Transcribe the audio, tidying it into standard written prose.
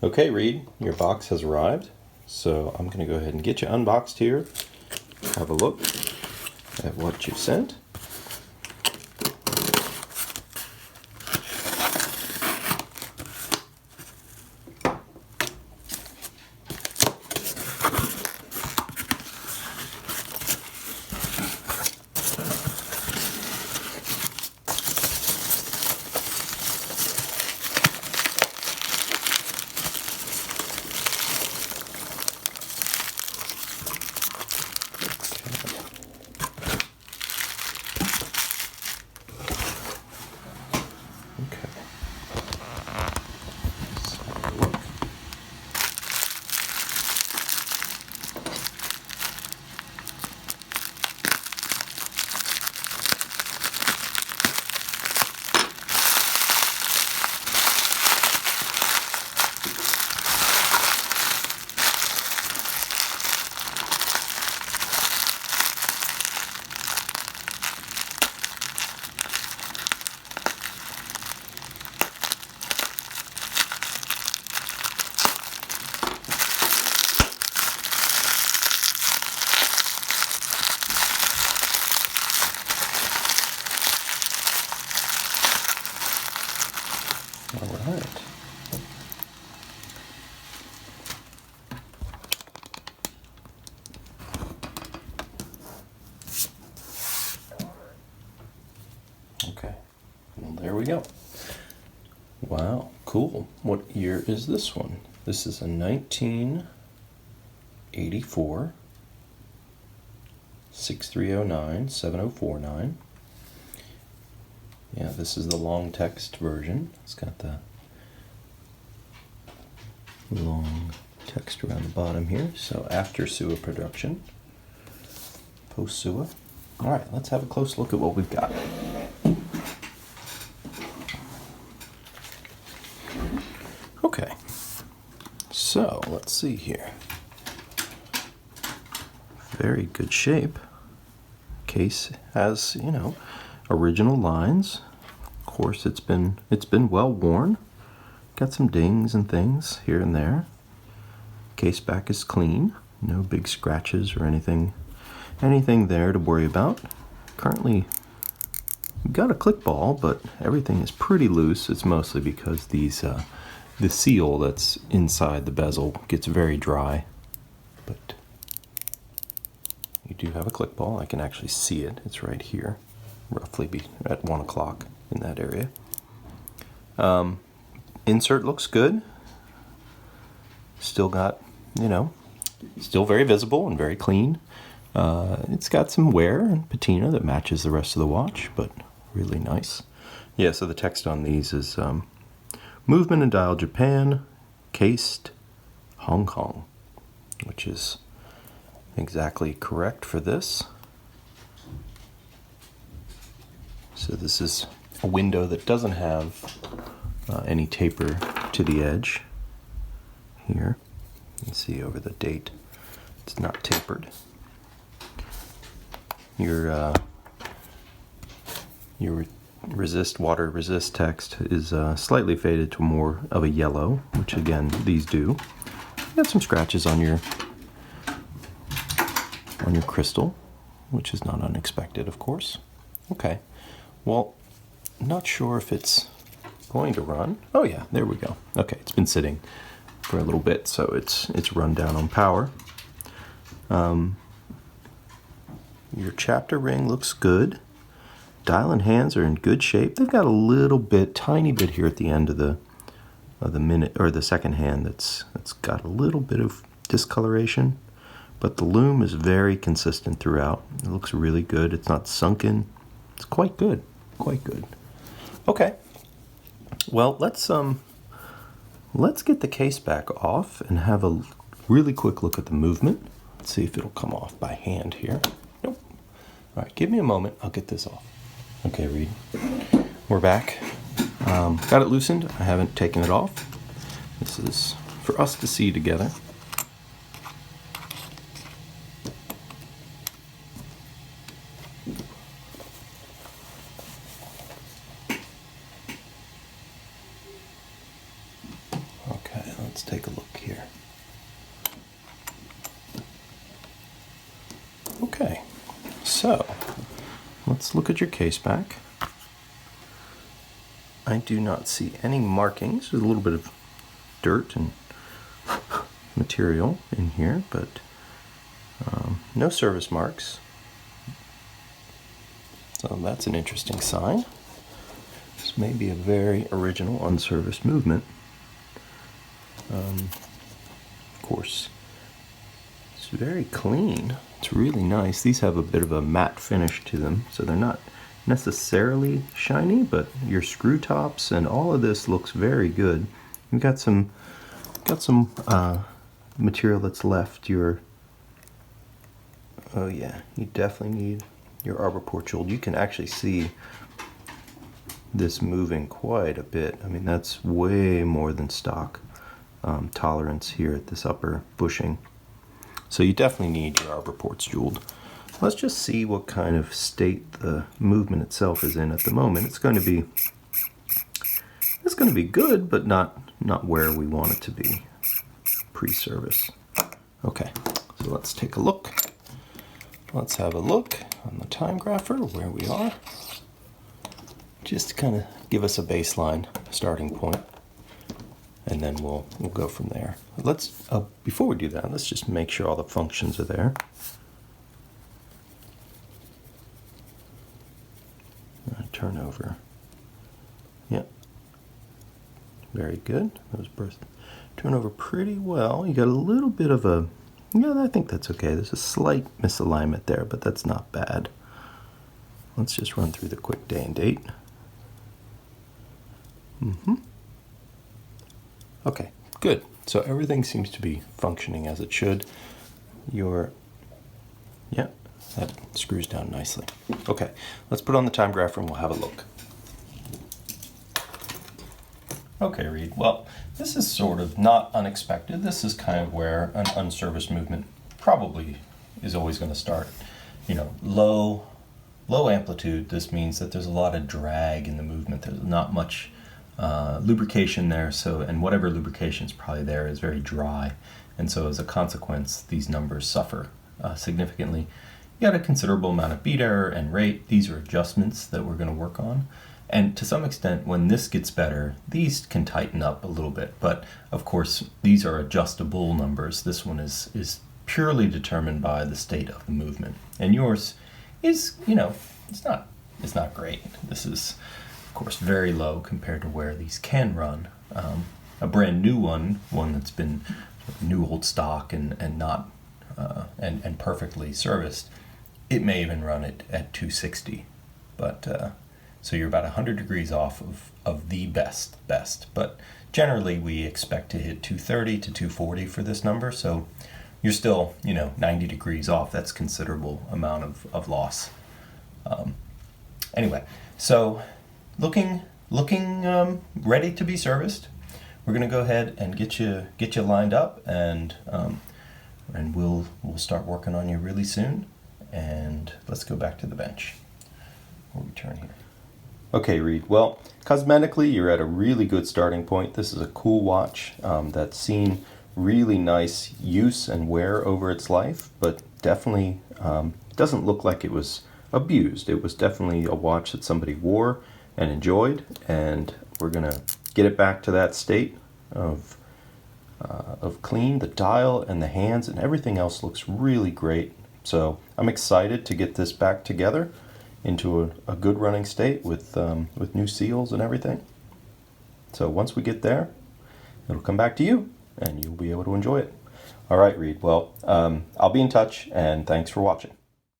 Okay, Reed, your box has arrived. So I'm going to go ahead and get you unboxed here. Have a look at what you sent. All right. Okay, well, there we go. Wow, cool. What year is this one? This is a 1984 6309 7049. Yeah, this is the long text version. It's got the long text around the bottom here. So after Suwa production, Post-Suwa. All right, let's have a close look at what we've got. Okay, so let's see here. Very good shape. Case has, original lines. Of course, it's been well worn. Got some dings and things here and there. Case back is clean. No big scratches or anything there to worry about. Currently, we've got a click ball, but everything is pretty loose. It's mostly because the seal that's inside the bezel gets very dry. But you do have a click ball. I can actually see it. It's right here, roughly at 1 o'clock in that area. Insert looks good. Still got, still very visible and very clean. It's got some wear and patina that matches the rest of the watch, but really nice. Yeah, so the text on these is movement and dial Japan, cased Hong Kong, which is exactly correct for this. So this is a window that doesn't have any taper to the edge here. You can see over the date it's not tapered. Your water resist text is slightly faded to more of a yellow, which again these do. You got some scratches on your crystal, which is not unexpected, of course. Okay, well, not sure if it's going to run. Oh yeah, there we go. Okay, it's been sitting for a little bit, so it's run down on power. Your chapter ring looks good. Dial and hands are in good shape. They've got a little bit, tiny bit here at the end of the minute or the second hand that's got a little bit of discoloration, but the loom is very consistent throughout. It looks really good. It's not sunken. It's quite good. Quite good. Okay. Well, let's get the case back off and have a really quick look at the movement. Let's see if it'll come off by hand here. Nope. All right, give me a moment. I'll get this off. Okay, Reed. We're back. Got it loosened. I haven't taken it off. This is for us to see together. take a look here. Okay, so let's look at your case back. I do not see any markings. There's a little bit of dirt and material in here, but no service marks. So that's an interesting sign. This may be a very original unserviced movement. Of course, it's very clean. It's really nice. These have a bit of a matte finish to them, so they're not necessarily shiny, but your screw tops and all of this looks very good. You've got some material that's left. Oh yeah, you definitely need your arbor port jeweled. You can actually see this moving quite a bit. I mean, that's way more than stock tolerance here at this upper bushing. So you definitely need your arbor ports jeweled. Let's just see what kind of state the movement itself is in at the moment. It's going to be good, but not where we want it to be pre-service. Okay, so let's take a look. Let's have a look on the time grapher where we are. Just to kind of give us a baseline starting point, and then we'll go from there. Let's before we do that, let's just make sure all the functions are there. Turn over. Yep. Very good. Those bursts turn over pretty well. You got a little bit of a, yeah, I think that's okay. There's a slight misalignment there, but that's not bad. Let's just run through the quick day and date. Okay, good. So everything seems to be functioning as it should. Yeah, that screws down nicely. Okay, let's put on the time grapher and we'll have a look. Okay, Reed. Well, this is sort of not unexpected. This is kind of where an unserviced movement probably is always going to start. You know, low amplitude. This means that there's a lot of drag in the movement. There's not much lubrication there. So, and whatever lubrication is probably there is very dry. And so as a consequence, these numbers suffer significantly. You got a considerable amount of beat error and rate. These are adjustments that we're going to work on. And to some extent, when this gets better, these can tighten up a little bit. But of course, these are adjustable numbers. This one is purely determined by the state of the movement. And yours is, you know, it's not great. This is, of course, very low compared to where these can run. A brand new one that's been new old stock and not and perfectly serviced, it may even run it at 260. But so you're about 100 degrees off of the best. But generally we expect to hit 230 to 240 for this number. So you're still, 90 degrees off. That's considerable amount of loss. Anyway, so looking ready to be serviced. We're going to go ahead and get you lined up, and we'll start working on you really soon. And let's go back to the bench. We'll return here. Okay, Reed. Well, cosmetically, you're at a really good starting point. This is a cool watch that's seen really nice use and wear over its life, but definitely doesn't look like it was abused. It was definitely a watch that somebody wore and enjoyed, and we're gonna get it back to that state of clean. The dial and the hands and everything else looks really great. So I'm excited to get this back together into a good running state with new seals and everything. So once we get there, it'll come back to you and you'll be able to enjoy it. All right, Reed. Well, I'll be in touch, and thanks for watching.